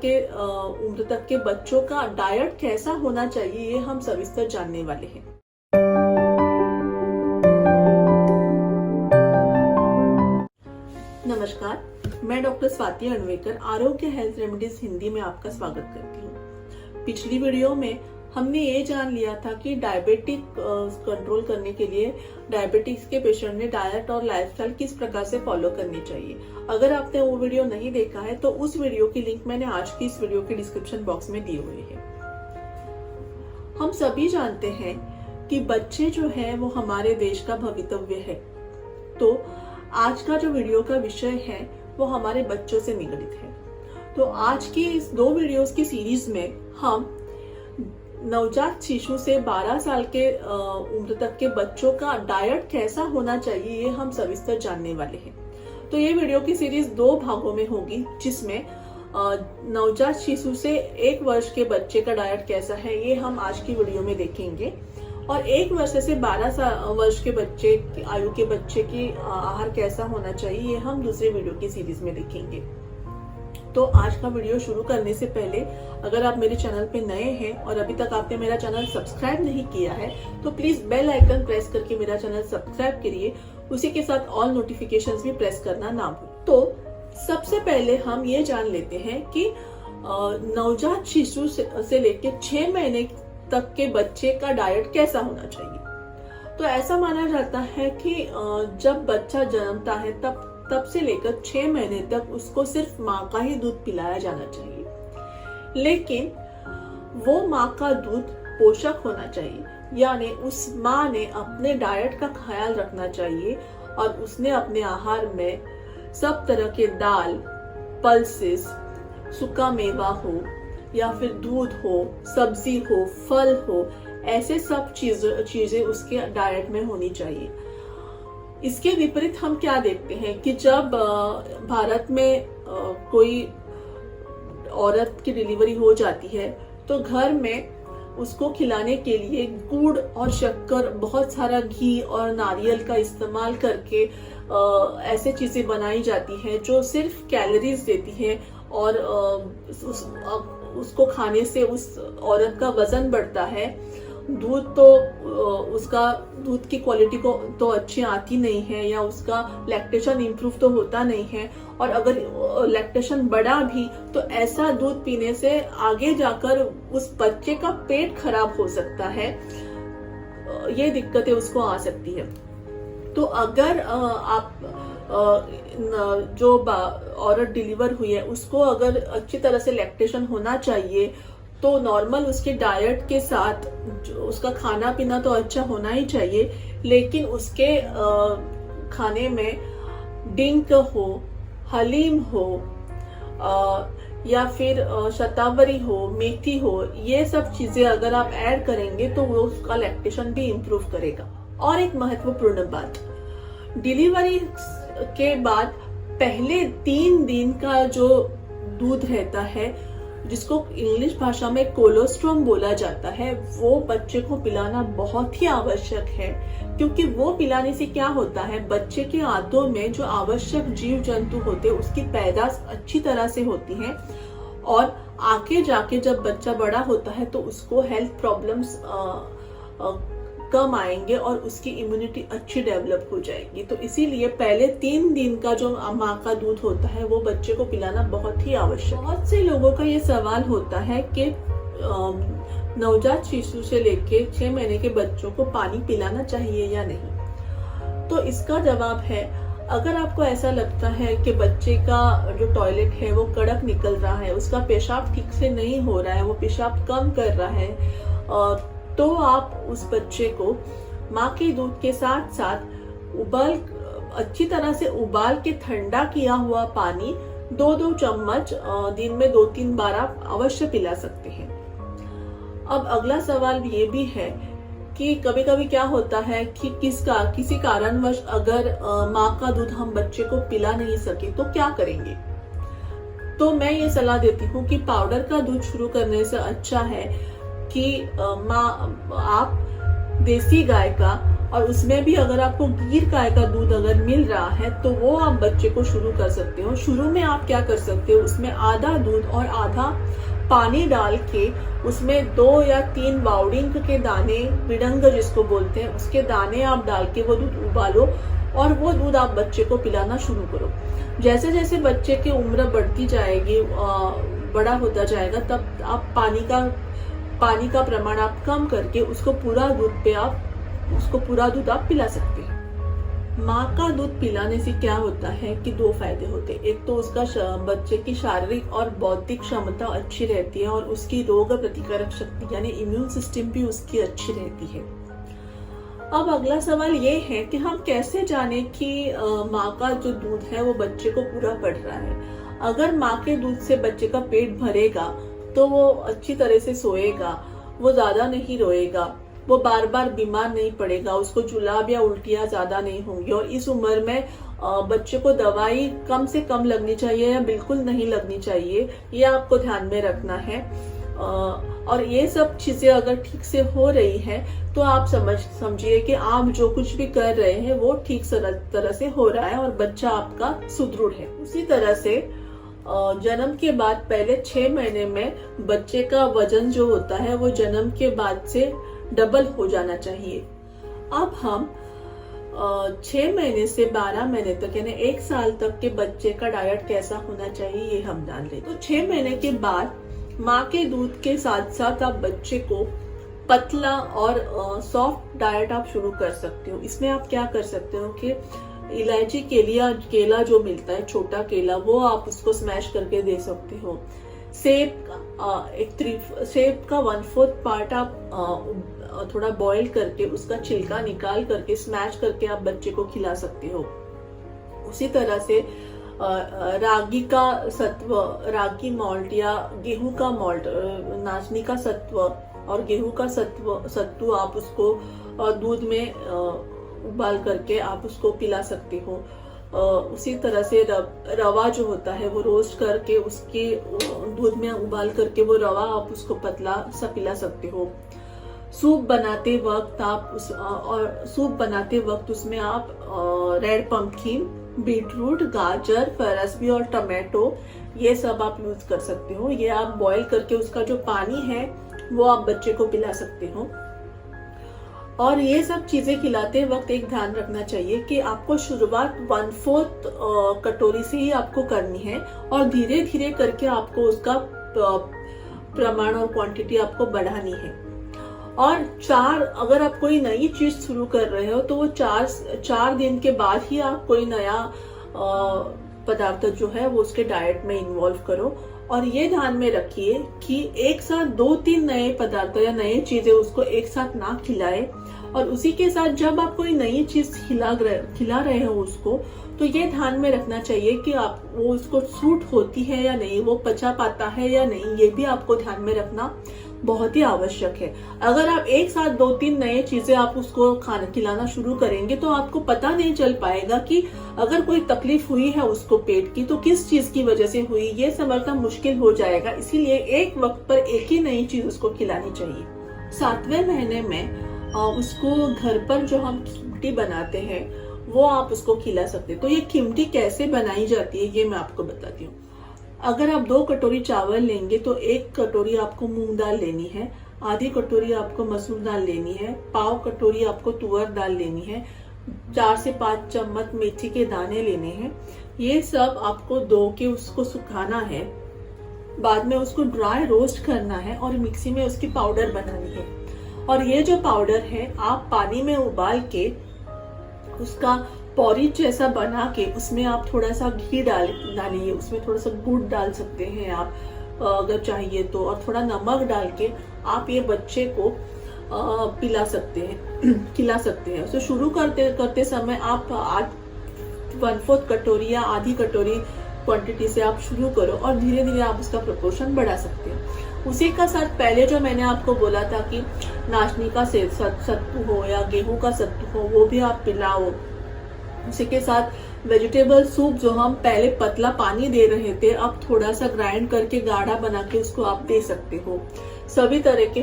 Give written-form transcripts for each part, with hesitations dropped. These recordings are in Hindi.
के उम्र तक के बच्चों का डाइट कैसा होना चाहिए, ये हम सविस्तर जानने वाले हैं। नमस्कार, मैं डॉक्टर स्वाति अणवेकर आरोग्य हेल्थ रेमेडीज हिंदी में आपका स्वागत करती हूँ। पिछली वीडियो में हमने ये जान लिया था कि डायबिटिक कंट्रोल करने के लिए डायबिटिक्स के पेशेंट ने डाइट और लाइफस्टाइल किस प्रकार से फॉलो करनी चाहिए। अगर आपने वो वीडियो नहीं देखा है तो उस वीडियो की लिंक मैंने आज की इस वीडियो के डिस्क्रिप्शन बॉक्स में दिए हुए है। हम सभी जानते हैं कि बच्चे जो है वो हमारे देश का भवितव्य है, तो आज का जो वीडियो का विषय है वो हमारे बच्चों से निगडित है। तो आज की इस 2 वीडियोस की सीरीज में हम नवजात शिशु से 12 साल के उम्र तक के बच्चों का डाइट कैसा होना चाहिए, ये हम सविस्तर जानने वाले हैं। तो ये वीडियो की सीरीज 2 भागों में होगी, जिसमें नवजात शिशु से 1 वर्ष के बच्चे का डाइट कैसा है ये हम आज की वीडियो में देखेंगे, और 1 वर्ष से 12 वर्ष के बच्चे आयु के बच्चे की आहार कैसा होना चाहिए ये हम दूसरे वीडियो की सीरीज में देखेंगे। तो आज का वीडियो शुरू करने से पहले अगर आप मेरे चैनल पे नए हैं और अभी तक आपने मेरा चैनल सब्सक्राइब नहीं किया है तो प्लीज बेल आइकन प्रेस करके मेरा चैनल सब्सक्राइब करिए, उसी के साथ ऑल नोटिफिकेशंस भी प्रेस करना ना भूलें। तो सबसे पहले हम ये जान लेते हैं कि नवजात शिशु से लेकर 6 महीने तक के बच्चे का डाइट कैसा होना चाहिए। तो ऐसा माना जाता है कि जब बच्चा जन्मता है तब से लेकर 6 महीने तक उसको सिर्फ माँ का ही दूध पिलाया जाना चाहिए, लेकिन वो माँ का दूध पोषक होना चाहिए, यानी उस माँ ने अपने डाइट का ख्याल रखना चाहिए और उसने अपने आहार में सब तरह के दाल, पल्सेस, सूखा मेवा हो या फिर दूध हो, सब्जी हो, फल हो, ऐसे सब चीजें उसके डाइट में होनी चाहिए। इसके विपरीत हम क्या देखते हैं कि जब भारत में कोई औरत की डिलीवरी हो जाती है तो घर में उसको खिलाने के लिए गुड़ और शक्कर, बहुत सारा घी और नारियल का इस्तेमाल करके ऐसे चीजें बनाई जाती है जो सिर्फ कैलोरीज देती है और उसको खाने से उस औरत का वजन बढ़ता है। दूध तो उसका दूध की क्वालिटी को तो अच्छी आती नहीं है या उसका लैक्टेशन इंप्रूव तो होता नहीं है, और अगर लैक्टेशन बढ़ा भी तो ऐसा दूध पीने से आगे जाकर उस बच्चे का पेट खराब हो सकता है, ये दिक्कतें उसको आ सकती है। तो अगर आप जो औरत डिलीवर हुई है उसको अगर अच्छी तरह से लैक्टेशन होना चाहिए तो नॉर्मल उसके डाइट के साथ उसका खाना पीना तो अच्छा होना ही चाहिए, लेकिन उसके खाने में डिंक हो, हलीम हो या फिर शतावरी हो, मेथी हो, ये सब चीजें अगर आप ऐड करेंगे तो वो उसका लैक्टेशन भी इम्प्रूव करेगा। और एक महत्वपूर्ण बात, डिलीवरी के बाद पहले 3 दिन का जो दूध रहता है, जिसको इंग्लिश भाषा में कोलोस्ट्रम बोला जाता है, वो बच्चे को पिलाना बहुत ही आवश्यक है, क्योंकि वो पिलाने से क्या होता है, बच्चे के आंतों में जो आवश्यक जीव जंतु होते हैं उसकी पैदाश अच्छी तरह से होती है, और आगे जाके जब बच्चा बड़ा होता है तो उसको हेल्थ प्रॉब्लम्स कम आएंगे और उसकी इम्यूनिटी अच्छी डेवलप हो जाएगी। तो इसीलिए पहले 3 दिन का जो माँ का दूध होता है वो बच्चे को पिलाना बहुत ही आवश्यक। बहुत से लोगों का ये सवाल होता है कि नवजात शिशु से लेके 6 महीने के बच्चों को पानी पिलाना चाहिए या नहीं। तो इसका जवाब है, अगर आपको ऐसा लगता है कि बच्चे का जो टॉयलेट है वो कड़क निकल रहा है, उसका पेशाब ठीक से नहीं हो रहा है, वो पेशाब कम कर रहा है, तो आप उस बच्चे को माँ के दूध के साथ साथ अच्छी तरह से उबाल के ठंडा किया हुआ पानी 2-2 चम्मच दिन में 2-3 बार आप अवश्य पिला सकते हैं। अब अगला सवाल ये भी है कि कभी कभी क्या होता है कि किसी कारणवश अगर माँ का दूध हम बच्चे को पिला नहीं सके तो क्या करेंगे। तो मैं ये सलाह देती हूँ कि पाउडर का दूध शुरू करने से अच्छा है कि आप देसी गाय का और उसमें भी अगर आपको गिर गाय का दूध अगर मिल रहा है तो वो आप बच्चे को शुरू कर सकते हो। शुरू में आप क्या कर सकते हो, उसमें आधा दूध और आधा पानी डाल के उसमें 2 या 3 बाउडिंग के दाने, बिडंग जिसको बोलते हैं, उसके दाने आप डाल के वो दूध उबालो और वो दूध आप बच्चे को पिलाना शुरू करो। जैसे जैसे बच्चे की उम्र बढ़ती जाएगी, बड़ा होता जाएगा, तब आप पानी का प्रमाण आप कम करके उसको पूरा दूध आप पिला सकते हैं। माँ का दूध पिलाने से क्या होता है कि 2 फायदे होते हैं। एक तो उसका बच्चे की शारीरिक और बौद्धिक क्षमता अच्छी रहती है और उसकी रोग प्रतिकारक शक्ति यानी इम्यून सिस्टम भी उसकी अच्छी रहती है। अब अगला सवाल ये है कि हम कैसे जाने कि माँ का जो दूध है वो बच्चे को पूरा पड़ रहा है। अगर माँ के दूध से बच्चे का पेट भरेगा तो वो अच्छी तरह से सोएगा, वो ज्यादा नहीं रोएगा, वो बार बार बीमार नहीं पड़ेगा, उसको जुलाब या उल्टियां ज्यादा नहीं होंगी। और इस उम्र में बच्चे को दवाई कम से कम लगनी चाहिए या बिल्कुल नहीं लगनी चाहिए, ये आपको ध्यान में रखना है। और ये सब चीजें अगर ठीक से हो रही है तो आप समझिए कि आप जो कुछ भी कर रहे हैं वो ठीक तरह से हो रहा है और बच्चा आपका सुदृढ़ है। उसी तरह से जन्म के बाद पहले 6 महीने में बच्चे का वजन जो होता है वो जन्म के बाद से डबल हो जाना चाहिए। अब हम 6 महीने से 12 महीने तक यानी 1 साल तक के बच्चे का डाइट कैसा होना चाहिए ये हम जान लें। तो 6 महीने के बाद माँ के दूध के साथ साथ आप बच्चे को पतला और सॉफ्ट डाइट आप शुरू कर सकते हो। इसमें आप क्या कर सकते हो कि इलायची केला जो मिलता है, छोटा केला, वो आप उसको स्मैश करके दे सकते हो। सेब का 1/4 पार्ट आप थोड़ा बॉईल करके उसका छिलका निकाल करके स्मैश करके आप बच्चे को खिला सकते हो। उसी तरह से रागी का सत्व, रागी मॉल्ट या गेहूं का मॉल्ट, नाचनी का सत्व और गेहूं का सत्तू आप उसको दूध में उबाल करके आप उसको पिला सकते हो। उसी तरह से रवा जो होता है वो रोस्ट करके उसके दूध में उबाल करके वो रवा आप उसको पतला सा पिला सकते हो। सूप बनाते वक्त उसमें आप रेड पंपकिन, बीटरूट, गाजर, फरसबी और टमाटो ये सब आप यूज कर सकते हो। ये आप बॉईल करके उसका जो पानी है वो आप बच्चे को पिला सकते हो। और ये सब चीजें खिलाते वक्त एक ध्यान रखना चाहिए कि आपको शुरुआत 1/4 कटोरी से ही आपको करनी है और धीरे धीरे करके आपको उसका प्रमाण और क्वांटिटी आपको बढ़ानी है। और अगर आप कोई नई चीज शुरू कर रहे हो तो वो 4 दिन के बाद ही आप कोई नया पदार्थ जो है वो उसके डाइट में इन्वॉल्व करो। और ये ध्यान में रखिए कि एक साथ 2-3 नए पदार्थ या नए चीजें उसको एक साथ ना खिलाए। और उसी के साथ जब आप कोई नई चीज खिला रहे हो उसको, तो ये ध्यान में रखना चाहिए कि आप वो उसको सूट होती है या नहीं, वो पचा पाता है या नहीं, ये भी आपको ध्यान में रखना बहुत ही आवश्यक है। अगर आप एक साथ 2-3 नए चीजें आप उसको खिलाना शुरू करेंगे तो आपको पता नहीं चल पाएगा कि अगर कोई तकलीफ हुई है उसको पेट की तो किस चीज की वजह से हुई, ये समझना मुश्किल हो जाएगा। इसीलिए एक वक्त पर एक ही नई चीज उसको खिलानी चाहिए। 7वें महीने में उसको घर पर जो हम खिमटी बनाते हैं वो आप उसको खिला सकते हैं। तो ये खिमटी कैसे बनाई जाती है ये मैं आपको बताती हूँ। अगर आप 2 कटोरी चावल लेंगे तो 1 कटोरी आपको मूंग दाल लेनी है, आधी कटोरी आपको मसूर दाल लेनी है, पाव कटोरी आपको तुअर दाल लेनी है, 4 से 5 चम्मच मेथी के दाने लेने हैं। ये सब आपको धो के उसको सुखाना है, बाद में उसको ड्राई रोस्ट करना है और मिक्सी में उसकी पाउडर बनानी है। और ये जो पाउडर है आप पानी में उबाल के उसका पॉरिज जैसा बना के उसमें आप थोड़ा सा घी डालिए, उसमें थोड़ा सा गुड़ डाल सकते हैं आप अगर चाहिए तो, और थोड़ा नमक डाल के आप ये बच्चे को खिला सकते हैं। तो शुरू करते समय आप 1/4 कटोरी या आधी कटोरी क्वांटिटी से आप शुरू करो और धीरे धीरे आप उसका प्रोपोर्शन बढ़ा सकते हैं। उसी का साथ पहले जो मैंने आपको बोला था कि नाचनी का सत्तू हो या गेहूं का सत्तू हो वो भी आप पिलाओ। उसी के साथ वेजिटेबल सूप जो हम पहले पतला पानी दे रहे थे अब थोड़ा सा ग्राइंड करके गाढ़ा बना के उसको आप दे सकते हो। सभी तरह के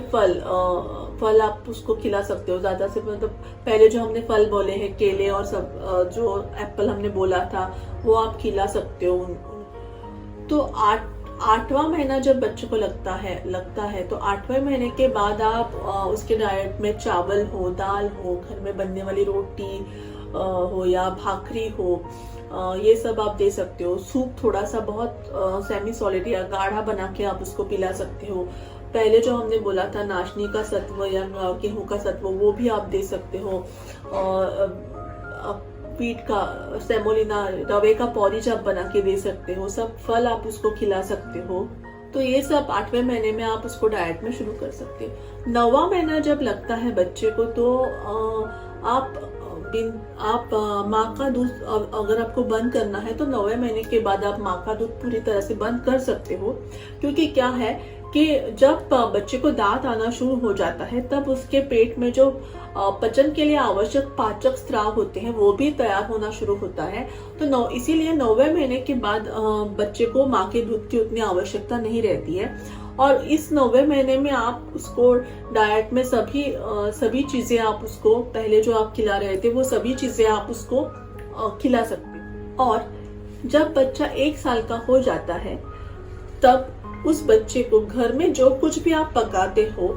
फल आप उसको खिला सकते हो। ज्यादा से मतलब पहले जो हमने फल बोले हैं, केले और सब जो एप्पल हमने बोला था, वो आप खिला सकते हो। तो 8वां महीना जब बच्चे को लगता है तो 8वें महीने के बाद आप उसके डाइट में चावल हो, दाल हो, घर में बनने वाली रोटी हो या भाकरी हो, ये सब आप दे सकते हो। सूप थोड़ा सा बहुत सेमी सॉलिड या गाढ़ा बना के आप उसको पिला सकते हो। पहले जो हमने बोला था नाशनी का सत्व या गेहूं का सत्व, वो भी आप दे सकते हो। पीट का सेमोलिना, रवे का पॉरिज आप बना के दे सकते हो। सब फल आप उसको खिला सकते हो। तो ये सब 8वें महीने में आप उसको डाइट में शुरू कर सकते हो। 9वां महीना जब लगता है बच्चे को तो आप माँ का दूध अगर आपको बंद करना है तो 9वें महीने के बाद आप माँ का दूध पूरी तरह से बंद कर सकते हो। क्योंकि क्या है कि जब बच्चे को दांत आना शुरू हो जाता है तब उसके पेट में जो पचन के लिए आवश्यक पाचक स्राव होते हैं वो भी तैयार होना शुरू होता है। तो इसीलिए 9वें महीने के बाद बच्चे को माँ के दूध की उतनी आवश्यकता नहीं रहती है। और इस 9वें महीने में आप उसको डाइट में सभी चीजें आप उसको पहले जो आप खिला रहे थे वो सभी चीजें आप उसको खिला सकते। और जब बच्चा 1 साल का हो जाता है तब उस बच्चे को घर में जो कुछ भी आप पकाते हो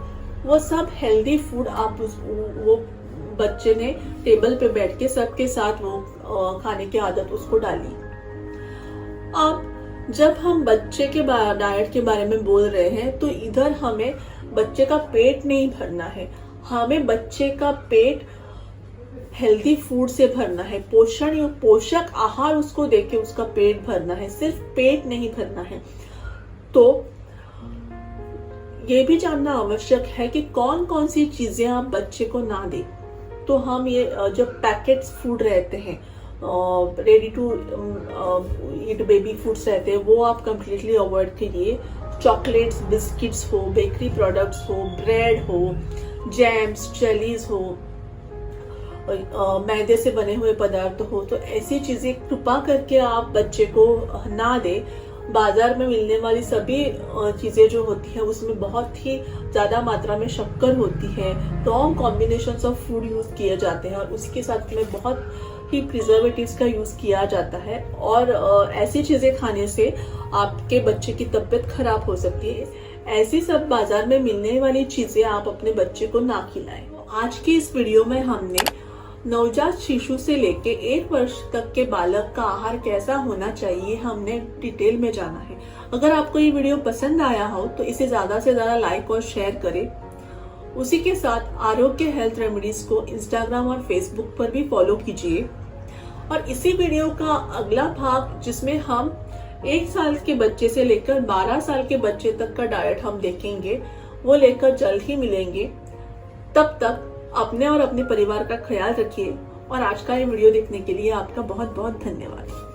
वो सब हेल्दी फूड आप वो बच्चे ने टेबल पे बैठ के सबके साथ वो खाने की आदत उसको डाली। अब जब हम बच्चे के डाइट के बारे में बोल रहे हैं तो इधर हमें बच्चे का पेट नहीं भरना है, हमें बच्चे का पेट हेल्दी फूड से भरना है। पोषक आहार उसको देके उसका पेट भरना है, सिर्फ पेट नहीं भरना है। तो ये भी जानना आवश्यक है कि कौन कौन सी चीजें आप बच्चे को ना दें। तो हम ये जब पैकेट्स फूड रहते हैं, ready to eat baby foods रहते हैं, वो आप कंप्लीटली अवॉइड कीजिए। चॉकलेट्स, बिस्किट्स हो, बेकरी प्रोडक्ट्स हो, ब्रेड हो, जैम्स, जेलीज हो, मैदे से बने हुए पदार्थ हो, तो ऐसी चीजें कृपा करके आप बच्चे को ना दें। बाजार में मिलने वाली सभी चीजें जो होती है उसमें बहुत ही ज्यादा मात्रा में शक्कर होती है, wrong combinations of food use किए जाते हैं और उसके साथ में बहुत ही प्रिजर्वेटिव्स का यूज किया जाता है। और ऐसी चीजें खाने से आपके बच्चे की तबीयत खराब हो सकती है। ऐसी सब बाजार में मिलने वाली चीजें आप अपने बच्चे को ना खिलाएं। आज की इस वीडियो में हमने नवजात शिशु से लेके 1 वर्ष तक के बालक का आहार कैसा होना चाहिए हमने डिटेल में जाना है। अगर आपको ये वीडियो पसंद आया हो तो इसे ज्यादा से ज्यादा लाइक और शेयर करें। उसी के साथ आरोग्य हेल्थ रेमेडीज को इंस्टाग्राम और फेसबुक पर भी फॉलो कीजिए। और इसी वीडियो का अगला भाग जिसमें हम 1 साल के बच्चे से लेकर 12 साल के बच्चे तक का डाइट हम देखेंगे, वो लेकर जल्द ही मिलेंगे। तब तक अपने और अपने परिवार का ख्याल रखिए और आज का ये वीडियो देखने के लिए आपका बहुत बहुत धन्यवाद।